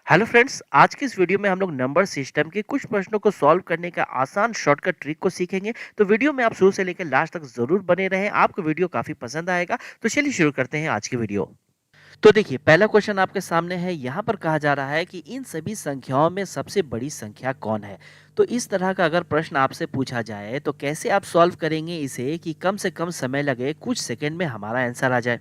Hello friends, आज की इस वीडियो में हम लोग नंबर सिस्टम के कुछ प्रश्नों को सॉल्व करने का आसान शॉर्टकट ट्रिक को सीखेंगे। तो वीडियो में आप शुरू से लेकर लास्ट तक जरूर बने रहें। आपको वीडियो काफी पसंद आएगा। तो चलिए शुरू करते हैं आज की वीडियो। तो देखिए, पहला क्वेश्चन आपके सामने है। यहाँ पर कहा जा रहा है कि इन सभी संख्याओं में सबसे बड़ी संख्या कौन है। तो इस तरह का अगर प्रश्न आपसे पूछा जाए तो कैसे आप सॉल्व करेंगे इसे कि कम से कम समय लगे, कुछ सेकंड में हमारा आंसर आ जाए।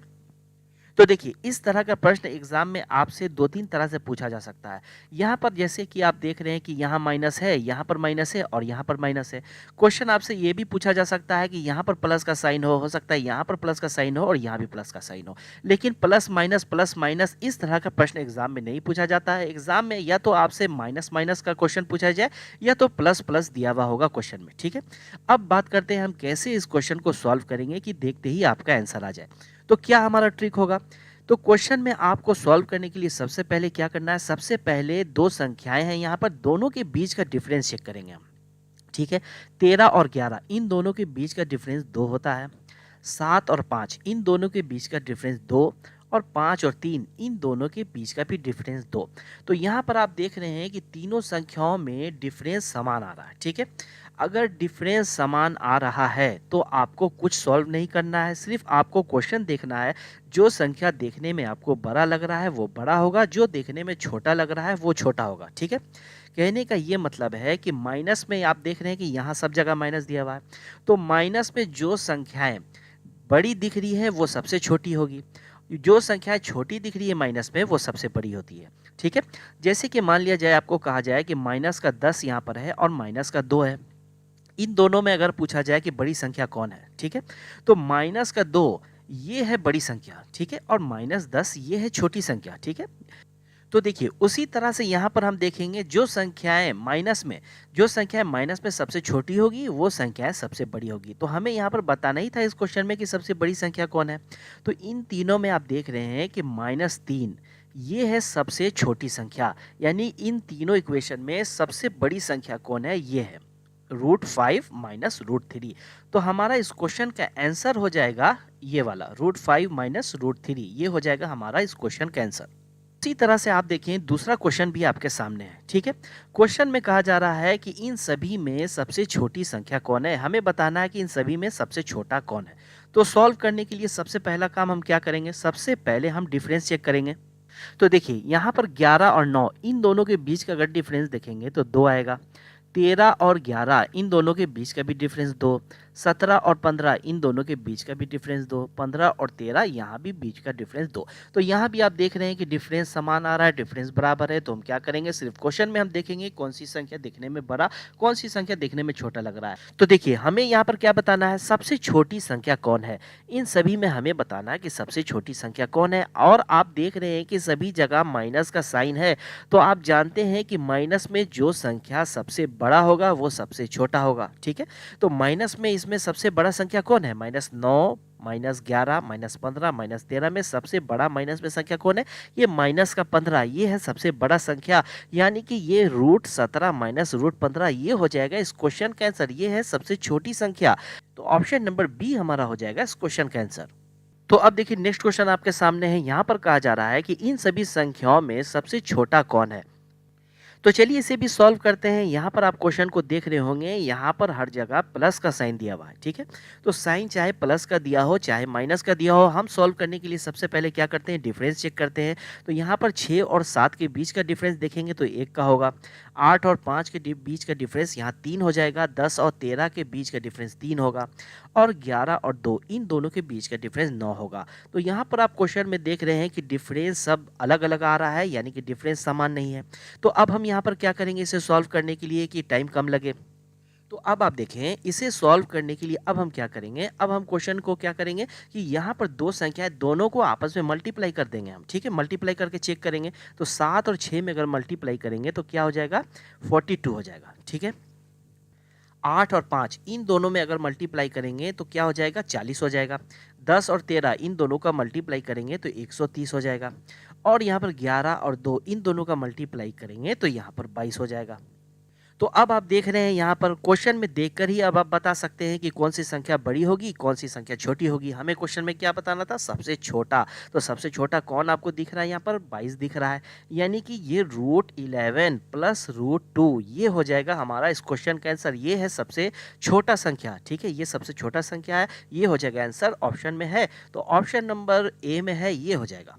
तो देखिए, इस तरह का प्रश्न एग्जाम में आपसे 2-3 तरह से पूछा जा सकता है। यहाँ पर जैसे कि आप देख रहे हैं कि यहाँ माइनस है, यहाँ पर माइनस है और यहाँ पर माइनस है। क्वेश्चन आपसे ये भी पूछा जा सकता है कि यहाँ पर प्लस का साइन हो सकता है यहाँ पर प्लस का साइन हो और यहाँ भी प्लस का साइन हो। लेकिन प्लस माइनस इस तरह का प्रश्न एग्जाम में नहीं पूछा जाता है। एग्जाम में या तो आपसे माइनस माइनस का क्वेश्चन पूछा जाए या तो प्लस प्लस दिया हुआ होगा क्वेश्चन में। ठीक है, अब बात करते हैं हम कैसे इस क्वेश्चन को सॉल्व करेंगे कि देखते ही आपका आंसर आ जाए। तो क्या हमारा ट्रिक होगा? तो क्वेश्चन में आपको सॉल्व करने के लिए सबसे पहले क्या करना है, सबसे पहले दो संख्याएं हैं यहाँ पर, दोनों के बीच का डिफरेंस चेक करेंगे हम। ठीक है, 13 और 11 इन दोनों के बीच का डिफरेंस 2 होता है। 7 और 5 इन दोनों के बीच का डिफरेंस 2 और 5 और 3 इन दोनों के बीच का भी डिफरेंस 2। तो यहाँ पर आप देख रहे हैं कि तीनों संख्याओं में डिफरेंस समान आ रहा है। ठीक है, अगर डिफरेंस समान आ रहा है तो आपको कुछ सॉल्व नहीं करना है, सिर्फ आपको क्वेश्चन देखना है। जो संख्या देखने में आपको बड़ा लग रहा है वो बड़ा होगा, जो देखने में छोटा लग रहा है वो छोटा होगा। ठीक है, कहने का ये मतलब है कि माइनस में आप देख रहे हैं कि यहाँ सब जगह माइनस दिया हुआ है। तो माइनस में जो संख्याएं बड़ी दिख रही है वो सबसे छोटी होगी, जो संख्या छोटी दिख रही है माइनस में वो सबसे बड़ी होती है। ठीक है, जैसे कि मान लिया जाए, आपको कहा जाए कि माइनस का 10 यहाँ पर है और माइनस का 2 है। इन दोनों में अगर पूछा जाए कि बड़ी संख्या कौन है, ठीक है, तो माइनस का 2 ये है बड़ी संख्या। ठीक है, और माइनस 10 ये है छोटी संख्या। ठीक है, तो देखिए उसी तरह से यहाँ पर हम देखेंगे जो संख्याएं माइनस में सबसे छोटी होगी वो संख्याएं सबसे बड़ी होगी। तो हमें यहाँ पर बताना ही था इस क्वेश्चन में कि सबसे बड़ी संख्या कौन है। तो इन तीनों में आप देख रहे हैं कि -3 ये है सबसे छोटी संख्या, यानी इन तीनों इक्वेशन में सबसे बड़ी संख्या कौन है, ये है √5 माइनस √3। तो हमारा इस क्वेश्चन का आंसर हो जाएगा ये वाला √5 माइनस √3, ये हो जाएगा हमारा इस क्वेश्चन का आंसर। इसी तरह से आप देखें, दूसरा क्वेश्चन भी आपके सामने है। ठीक है, क्वेश्चन में कहा जा रहा है कि इन सभी में सबसे छोटी संख्या कौन है। हमें बताना है कि इन सभी में सबसे छोटा कौन है। तो सॉल्व करने के लिए सबसे पहला काम हम क्या करेंगे, सबसे पहले हम डिफरेंस चेक करेंगे। तो देखिए यहाँ पर 11 और 9 इन दोनों के बीच का अगर डिफरेंस देखेंगे तो 2 आएगा। 13 और 11 इन दोनों के बीच का भी डिफरेंस 2। 17 और 15 इन दोनों के बीच का भी डिफरेंस 2। 15 और 13 यहाँ भी बीच का डिफरेंस 2। तो यहाँ भी आप देख रहे हैं कि डिफरेंस समान आ रहा है, डिफरेंस बराबर है। तो हम क्या करेंगे, सिर्फ क्वेश्चन में हम देखेंगे कौन सी संख्या दिखने में बड़ा, कौन सी संख्या दिखने में छोटा लग रहा है। तो देखिए हमें यहाँ पर क्या बताना है, सबसे छोटी संख्या कौन है। इन सभी में हमें बताना है कि सबसे छोटी संख्या कौन है। और आप देख रहे हैं कि सभी जगह माइनस का साइन है। तो आप जानते हैं कि माइनस में जो संख्या सबसे बड़ा होगा वो सबसे छोटा होगा। ठीक है, तो माइनस में इसमें सबसे बड़ा संख्या कौन है, -9 -11 -15 -13 में सबसे बड़ा माइनस में संख्या कौन है, ये -15, ये है सबसे बड़ा संख्या। यानी कि ये √17 माइनस √15 ये हो जाएगा इस क्वेश्चन का आंसर, ये है सबसे छोटी संख्या। तो ऑप्शन नंबर बी हमारा हो जाएगा इस क्वेश्चन का आंसर। तो अब देखिए नेक्स्ट क्वेश्चन आपके सामने है। यहाँ पर कहा जा रहा है कि इन सभी संख्याओं में सबसे छोटा कौन है। तो चलिए इसे भी सॉल्व करते हैं। यहाँ पर आप क्वेश्चन को देख रहे होंगे, यहाँ पर हर जगह प्लस का साइन दिया हुआ है। ठीक है, तो साइन चाहे प्लस का दिया हो चाहे माइनस का दिया हो, हम सॉल्व करने के लिए सबसे पहले क्या करते हैं, डिफरेंस चेक करते हैं। तो यहाँ पर 6 और 7 के बीच का डिफरेंस देखेंगे तो 1 का होगा। 8 और 5 के बीच का डिफरेंस यहाँ 3 हो जाएगा। 10 और 13 के बीच का डिफरेंस 3 होगा। और 11 और 2 इन दोनों के बीच का डिफरेंस 9 होगा। तो यहाँ पर आप क्वेश्चन में देख रहे हैं कि डिफरेंस सब अलग अलग आ रहा है, यानी कि डिफरेंस समान नहीं है। तो अब हम यहाँ पर क्या करेंगे इसे सॉल्व करने के लिए कि टाइम कम लगे। तो अब आप देखें, इसे सॉल्व करने के लिए अब हम क्या करेंगे, अब हम क्वेश्चन को क्या करेंगे कि यहाँ पर दो संख्याएं दोनों को आपस में मल्टीप्लाई कर देंगे हम। ठीक है, मल्टीप्लाई करके चेक करेंगे। तो 7 और 6 में अगर मल्टीप्लाई करेंगे तो क्या हो जाएगा, 42 हो जाएगा। ठीक है, 8 और 5 इन दोनों में अगर मल्टीप्लाई करेंगे तो क्या हो जाएगा, 40 हो जाएगा। 10 और 13 इन दोनों का मल्टीप्लाई करेंगे तो 130 हो जाएगा। और यहाँ पर 11 और 2 इन दोनों का मल्टीप्लाई करेंगे तो यहाँ पर 22 हो जाएगा। तो अब आप देख रहे हैं यहाँ पर क्वेश्चन में देखकर ही अब आप बता सकते हैं कि कौन सी संख्या बड़ी होगी, कौन सी संख्या छोटी होगी। हमें क्वेश्चन में क्या बताना था? सबसे छोटा। तो सबसे छोटा कौन आपको दिख रहा है? यहाँ पर 22 दिख रहा है। यानी कि ये √11 प्लस √2 ये हो जाएगा हमारा इस क्वेश्चन का आंसर। ये है सबसे छोटा संख्या, ठीक है? ये सबसे छोटा संख्या है, ये हो जाएगा आंसर। ऑप्शन में है तो ऑप्शन नंबर ए में है, ये हो जाएगा।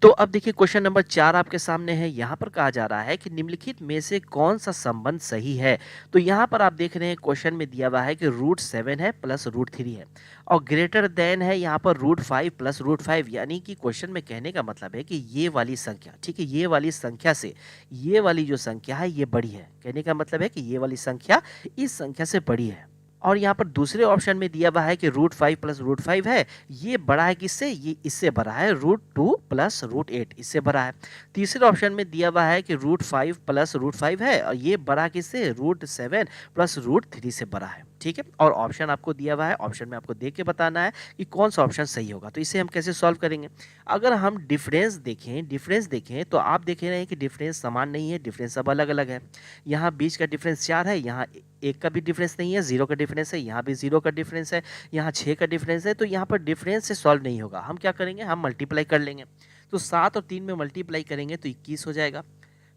तो अब देखिए क्वेश्चन नंबर 4 आपके सामने है। यहाँ पर कहा जा रहा है कि निम्नलिखित में से कौन सा संबंध सही है? तो यहाँ पर आप देख रहे हैं क्वेश्चन में दिया हुआ है कि √7 है प्लस √3 है और ग्रेटर देन है यहाँ पर √5 प्लस √5। यानी कि क्वेश्चन में कहने का मतलब है कि ये वाली संख्या, ठीक है, ये वाली संख्या से ये वाली जो संख्या है ये बड़ी है। कहने का मतलब है कि ये वाली संख्या इस संख्या से बड़ी है। और यहाँ पर दूसरे ऑप्शन में दिया हुआ है कि √5 प्लस √5 है, ये बड़ा है किससे? ये इससे बड़ा है। √2 प्लस √8 इससे बड़ा है। तीसरे ऑप्शन में दिया हुआ है कि √5 प्लस √5 है और ये बड़ा किससे? √7 प्लस √3 से बड़ा है, ठीक है। और ऑप्शन आपको दिया हुआ है, ऑप्शन में आपको देख के बताना है कि कौन सा ऑप्शन सही होगा। तो इसे हम कैसे सॉल्व करेंगे? अगर हम डिफरेंस देखें तो आप देख रहे हैं कि डिफरेंस समान नहीं है, डिफरेंस सब अलग अलग है। यहाँ 20 का डिफरेंस 4 है, यहाँ 1 का भी डिफरेंस नहीं है, 0 का डिफरेंस है, यहाँ भी 0 का डिफरेंस है, यहाँ 6 का डिफरेंस है। तो यहाँ पर डिफरेंस से सॉल्व नहीं होगा। हम क्या करेंगे? हम मल्टीप्लाई कर लेंगे। तो 7 और 3 में मल्टीप्लाई करेंगे तो 21 हो जाएगा।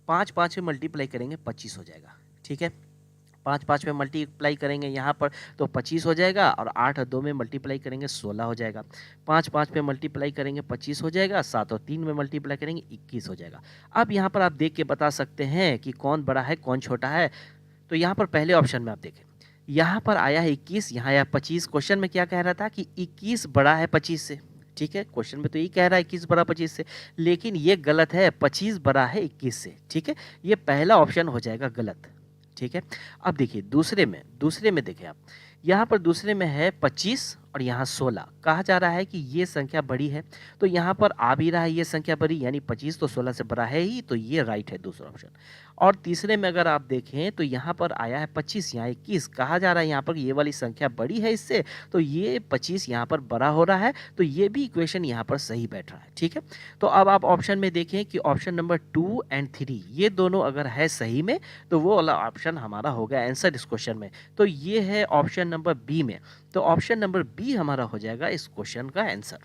5 5 में मल्टीप्लाई करेंगे 25 हो जाएगा, ठीक है। 5 5 में मल्टीप्लाई करेंगे यहाँ पर तो 25 हो जाएगा और 8 और 2 में मल्टीप्लाई करेंगे 16 हो जाएगा। 5 5 में मल्टीप्लाई करेंगे 25 हो जाएगा। 7 और 3 में मल्टीप्लाई करेंगे 21 हो जाएगा। अब यहाँ पर आप देख के बता सकते हैं कि कौन बड़ा है कौन छोटा है। तो यहाँ पर पहले ऑप्शन में आप देखें, यहाँ पर आया है 21, यहाँ आया 25। क्वेश्चन में क्या कह रहा था कि 21 बड़ा है 25 से, ठीक है। क्वेश्चन में तो ये कह रहा है 21 बड़ा 25 से, लेकिन ये गलत है। 25 बड़ा है 21 से, ठीक है। ये पहला ऑप्शन हो जाएगा गलत, ठीक है। अब देखिए दूसरे में देखें आप, यहाँ पर दूसरे में है 25 और यहाँ 16। कहा जा रहा है कि ये संख्या बड़ी है, तो यहाँ पर आ भी रहा है ये संख्या बड़ी, यानी 25 तो 16 से बड़ा है ही, तो ये राइट है दूसरा ऑप्शन। और तीसरे में अगर आप देखें तो यहाँ पर आया है 25, यहाँ 21। कहा जा रहा है यहाँ पर ये वाली संख्या बड़ी है इससे, तो ये 25 यहाँ पर बड़ा हो रहा है, तो ये भी इक्वेशन यहाँ पर सही बैठ रहा है, ठीक है। तो अब आप ऑप्शन में देखें कि ऑप्शन नंबर 2 एंड 3 ये दोनों अगर है सही में, तो वो वाला ऑप्शन हमारा हो गया आंसर इस क्वेश्चन में। तो ये है ऑप्शन नंबर बी में। तो ऑप्शन नंबर बी हमारा हो जाएगा इस क्वेश्चन का आंसर।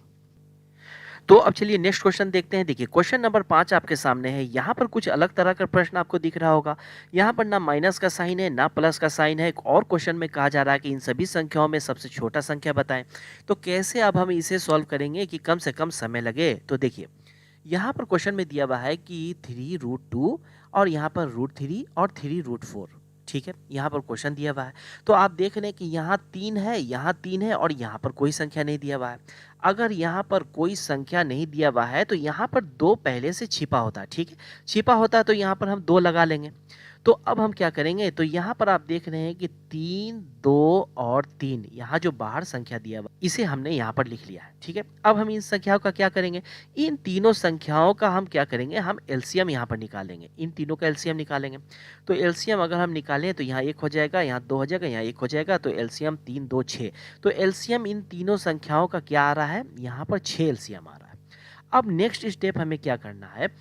तो अब चलिए नेक्स्ट क्वेश्चन देखते हैं। देखिए क्वेश्चन नंबर 5 आपके सामने है। यहाँ पर कुछ अलग तरह का प्रश्न आपको दिख रहा होगा। यहाँ पर ना माइनस का साइन है ना प्लस का साइन है। एक और क्वेश्चन में कहा जा रहा है कि इन सभी संख्याओं में सबसे छोटा संख्या बताएं। तो कैसे अब हम इसे सॉल्व करेंगे कि कम से कम समय लगे? तो देखिए यहाँ पर क्वेश्चन में दिया हुआ है कि 3√2 और यहाँ पर √3 और 3√4, ठीक है। यहाँ पर क्वेश्चन दिया हुआ है, तो आप देख रहे हैं कि यहाँ 3 है, यहाँ 3 है और यहाँ पर कोई संख्या नहीं दिया हुआ है। अगर यहाँ पर कोई संख्या नहीं दिया हुआ है तो यहाँ पर 2 पहले से छिपा होता है, ठीक है। छिपा होता है तो यहाँ पर हम 2 लगा लेंगे। तो अब हम क्या करेंगे? तो यहाँ पर आप देख रहे हैं कि 3, 2 और 3, यहाँ जो बाहर संख्या दिया हुआ इसे हमने यहाँ पर लिख लिया है, ठीक है। अब हम इन संख्याओं का क्या करेंगे? इन तीनों संख्याओं का हम क्या करेंगे? हम एलसीएम यहाँ पर निकालेंगे। इन तीनों का एलसीएम निकालेंगे। तो एलसीएम अगर हम निकालें तो यहाँ 1 हो जाएगा, यहाँ 2 हो जाएगा, यहाँ 1 हो जाएगा। तो एलसीएम 3, 2, 6। तो एलसीएम इन तीनों संख्याओं का क्या आ रहा है? यहाँ पर 6 एलसीएम आ रहा है। अब नेक्स्ट स्टेप हमें क्या करना है?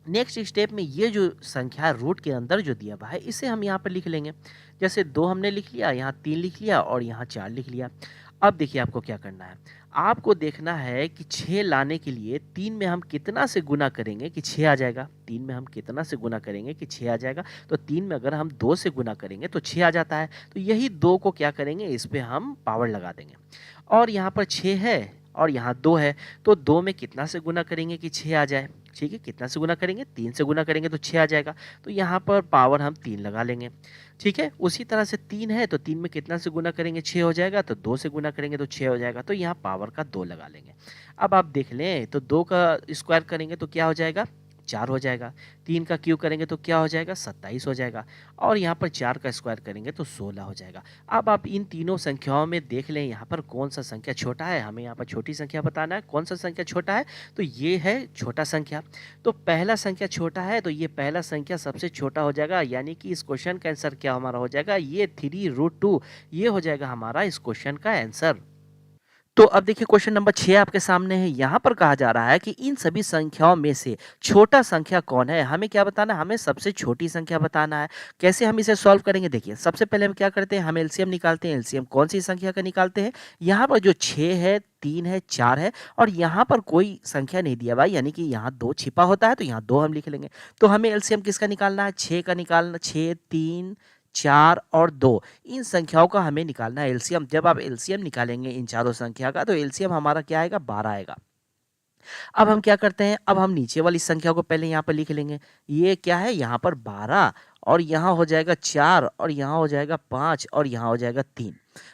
नेक्स्ट स्टेप में ये जो संख्या रूट के अंदर जो दिया हुआ है इसे हम यहाँ पर लिख लेंगे। जैसे 2 हमने लिख लिया, यहाँ 3 लिख लिया और यहाँ 4 लिख लिया। अब देखिए आपको क्या करना है? आपको देखना है कि 6 लाने के लिए 3 में हम कितना से गुना करेंगे कि 6 आ जाएगा। 3 में हम कितना से गुना करेंगे कि 6 आ जाएगा। तो 3 में अगर हम 2 से गुना करेंगे तो 6 आ जाता है। तो यही 2 को क्या करेंगे? इस पे हम पावर लगा देंगे। और यहाँ पर 6 है और यहाँ 2 है, तो 2 में कितना से गुना करेंगे कि 6 आ जाए? ठीक है, कितना से गुना करेंगे? 3 से गुना करेंगे तो 6 आ जाएगा। तो यहाँ पर पावर हम 3 लगा लेंगे, ठीक है। उसी तरह से 3 है तो 3 में कितना से गुना करेंगे? 6 हो जाएगा। तो 2 से गुना करेंगे तो 6 हो जाएगा। तो यहाँ पावर का 2 लगा लेंगे। अब आप देख लें तो 2 का स्क्वायर करेंगे तो क्या हो जाएगा? 4 हो जाएगा। 3 का क्यूब करेंगे तो क्या हो जाएगा? 27 हो जाएगा। और यहाँ पर 4 का स्क्वायर करेंगे तो 16 हो जाएगा। अब आप इन तीनों संख्याओं में देख लें यहाँ पर कौन सा संख्या छोटा है। हमें यहाँ पर छोटी संख्या बताना है। कौन सा संख्या छोटा है? तो ये है छोटा संख्या। तो पहला संख्या छोटा है तो ये पहला संख्या सबसे छोटा हो जाएगा। यानी कि इस क्वेश्चन का आंसर क्या हमारा हो जाएगा? ये 3√2 ये हो जाएगा हमारा इस क्वेश्चन का आंसर। तो अब देखिए क्वेश्चन नंबर 6 आपके सामने है। यहाँ पर कहा जा रहा है कि इन सभी संख्याओं में से छोटा संख्या कौन है? हमें क्या बताना है? हमें सबसे छोटी संख्या बताना है। कैसे हम इसे सॉल्व करेंगे? देखिए, सबसे पहले हम क्या करते हैं? हम एलसीएम निकालते हैं। एलसीएम कौन-सी संख्या का निकालते हैं? यहाँ पर जो 6 है, 3 है, 4 है और यहाँ पर कोई संख्या नहीं दिया हुआ है, यानी कि यहाँ 2 छिपा होता है, तो यहाँ 2 हम लिख लेंगे। तो हमें एलसीएम किसका निकालना है? 6 का निकालना 6, 3, 4 और 2 इन संख्याओं का हमें निकालना है एलसीएम। जब आप एलसीएम निकालेंगे इन चारों संख्या का तो एलसीएम हमारा क्या आएगा? 12 आएगा। अब हम क्या करते हैं? अब हम नीचे वाली संख्या को पहले यहाँ पर लिख लेंगे। ये क्या है? यहाँ पर 12 और यहाँ हो जाएगा 4 और यहाँ हो जाएगा 5 और यहाँ हो जाएगा 3।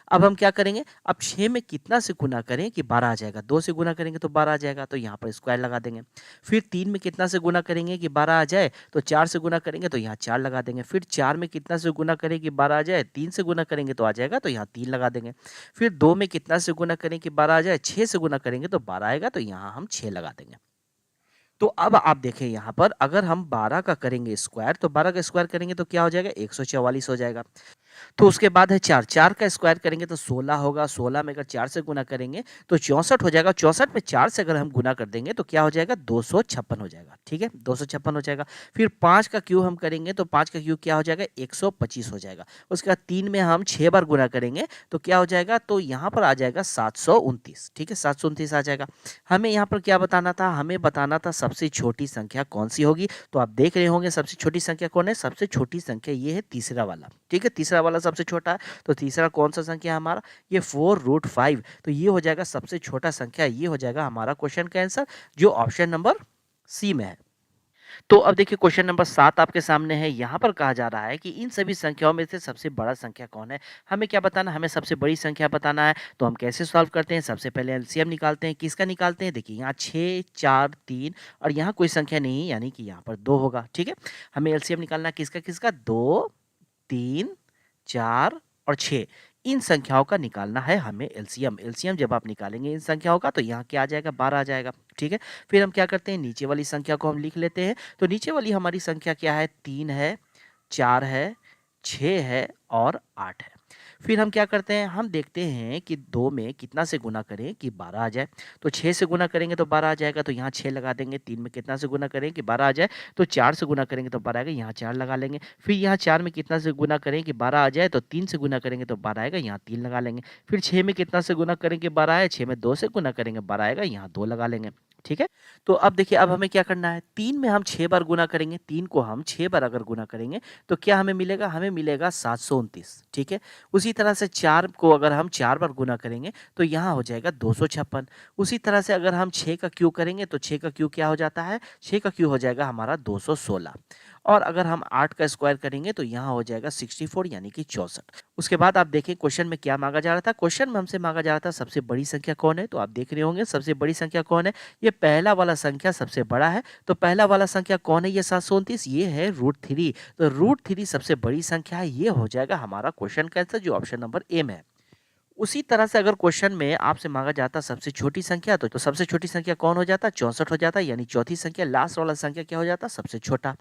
अब हम क्या करेंगे? अब 6 में कितना से गुना करें कि 12 आ जाएगा? 2 से गुना करेंगे तो 12 आ जाएगा, तो यहाँ पर स्क्वायर लगा देंगे। फिर 3 में कितना से गुना करेंगे कि 12 आ जाए? तो 4 से गुना करेंगे तो यहाँ 4 लगा देंगे। फिर 4 में कितना से गुना करें कि 12 आ जाए? 3 से गुना करेंगे तो आ जाएगा, तो यहाँ 3 लगा देंगे। फिर 2 में कितना से गुना करें कि 12 आ जाए? 6 से गुना करेंगे तो 12 आएगा, तो यहाँ हम 6 लगा देंगे। तो अब आप देखें यहाँ पर अगर हम 12 का करेंगे स्क्वायर तो 12 का स्क्वायर करेंगे तो क्या हो जाएगा? 144 हो जाएगा। तो उसके बाद है 4, 4 का स्क्वायर करेंगे तो 16 होगा, 16 में अगर 4 से गुना करेंगे तो 64 हो जाएगा, 64 में 4 से अगर हम गुना कर देंगे तो क्या हो जाएगा? 256 हो जाएगा, ठीक है? 256 हो जाएगा। फिर 5 का क्यूब हम करेंगे तो 5 का क्यूब क्या हो जाएगा? 125 हो जाएगा। उसके बाद 3 में हम 6 बार गुना करेंगे तो क्या हो जाएगा? तो यहाँ पर आ जाएगा 729, ठीक है? 729 आ जाएगा। हमें यहाँ पर क्या बताना था? हमें बताना था सबसे छोटी संख्या कौन-सी होगी? तो आप देख रहे होंगे सबसे छोटी संख्या कौन है? सबसे छोटी संख्या ये है तीसरा वाला, ठीक है? तीसरा वाला सबसे छोटा है, तो तीसरा कौन-सा संख्या है हमारा? ये 4√5 तो ये हो जाएगा सबसे छोटा संख्या, ये हो जाएगा हमारा क्वेश्चन का आंसर जो ऑप्शन नंबर सी में है। तो अब देखिए क्वेश्चन नंबर 7 आपके सामने है। यहाँ पर कहा जा रहा है कि इन सभी संख्याओं में से सबसे बड़ा संख्या कौन है? हमें क्या बताना है? हमें सबसे बड़ी संख्या बताना है। तो हम कैसे सॉल्व करते हैं? सबसे पहले एलसीएम निकालते हैं। किसका निकालते हैं? देखिए यहाँ 6, 4, 3 और यहाँ कोई संख्या नहीं है, यानी कि यहाँ पर 2 होगा, ठीक है? हमें एलसीएम निकालना है किसका-किसका? 2, 3, 4 और 6 इन संख्याओं का निकालना है हमें एलसीएम। एलसीएम जब आप निकालेंगे इन संख्याओं का तो यहाँ क्या आ जाएगा? 12 आ जाएगा, ठीक है? फिर हम क्या करते हैं? नीचे वाली संख्या को हम लिख लेते हैं। तो नीचे वाली हमारी संख्या क्या है? 3 है, 4 है, 6 है और 8 है। फिर हम क्या करते हैं? हम देखते हैं कि 2 में कितना से गुना करें कि 12 आ जाए? तो 6 से गुना करेंगे तो 12 आ जाएगा, तो यहाँ 6 लगा देंगे। 3 में कितना से गुना करें कि 12 आ जाए? तो 4 से गुना करेंगे तो 12 आएगा, यहाँ 4 लगा लेंगे। फिर यहाँ 4 में कितना से गुना करें कि 12 आ जाए? तो 3 से गुना करेंगे तो 12 आएगा, यहाँ 3 लगा लेंगे। फिर 6 में कितना से गुना करें कि 12 आए? 6 में 2 से गुना करेंगे 12 आएगा, यहाँ 2 लगा लेंगे, ठीक है? तो अब देखिए अब हमें क्या करना है? 3 में हम 6 बार गुना करेंगे, 3 को हम 6 बार अगर गुना करेंगे तो क्या हमें मिलेगा? हमें मिलेगा 729, ठीक है? उसी तरह से 4 को अगर हम 4 बार गुना करेंगे तो यहाँ हो जाएगा 256। उसी तरह से अगर हम 6 का क्यूब करेंगे तो 6 का क्यूब क्या हो जाता है? 6 का क्यूब हो जाएगा हमारा 216 और अगर हम 8 का स्क्वायर करेंगे तो यहाँ हो जाएगा 64 यानी कि 64। उसके बाद आप देखें क्वेश्चन में क्या माँगा जा रहा था? क्वेश्चन में हमसे माँगा जा रहा था सबसे बड़ी संख्या कौन है? तो आप देख रहे होंगे सबसे बड़ी संख्या कौन है? ये पहला वाला संख्या सबसे बड़ा है। तो पहला वाला संख्या कौन है? ये 729 ये है √3। तो √3 सबसे बड़ी संख्या है, ये हो जाएगा हमारा क्वेश्चन का आंसर जो ऑप्शन नंबर ए में है। उसी तरह से अगर क्वेश्चन में आपसे मांगा जाता सबसे छोटी संख्या तो सबसे छोटी संख्या कौन हो जाता? 64 हो जाता, यानी चौथी संख्या लास्ट वाला संख्या क्या हो जाता? सबसे छोटा।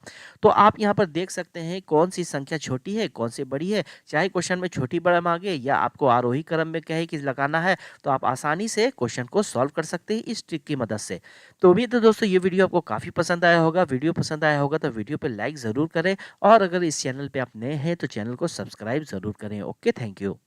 तो आप यहाँ पर देख सकते हैं कौन सी संख्या छोटी है, कौन सी बड़ी है। चाहे क्वेश्चन में छोटी बड़ा मांगे या आपको आरोही क्रम में कहे कि लगाना है तो आप आसानी से क्वेश्चन को सॉल्व कर सकते हैं इस ट्रिक की मदद से। तो उम्मीद है दोस्तों ये वीडियो आपको काफ़ी पसंद आया होगा। वीडियो पसंद आया होगा तो वीडियो पर लाइक ज़रूर करें और अगर इस चैनल पर आप नए हैं तो चैनल को सब्सक्राइब ज़रूर करें। Okay, thank you.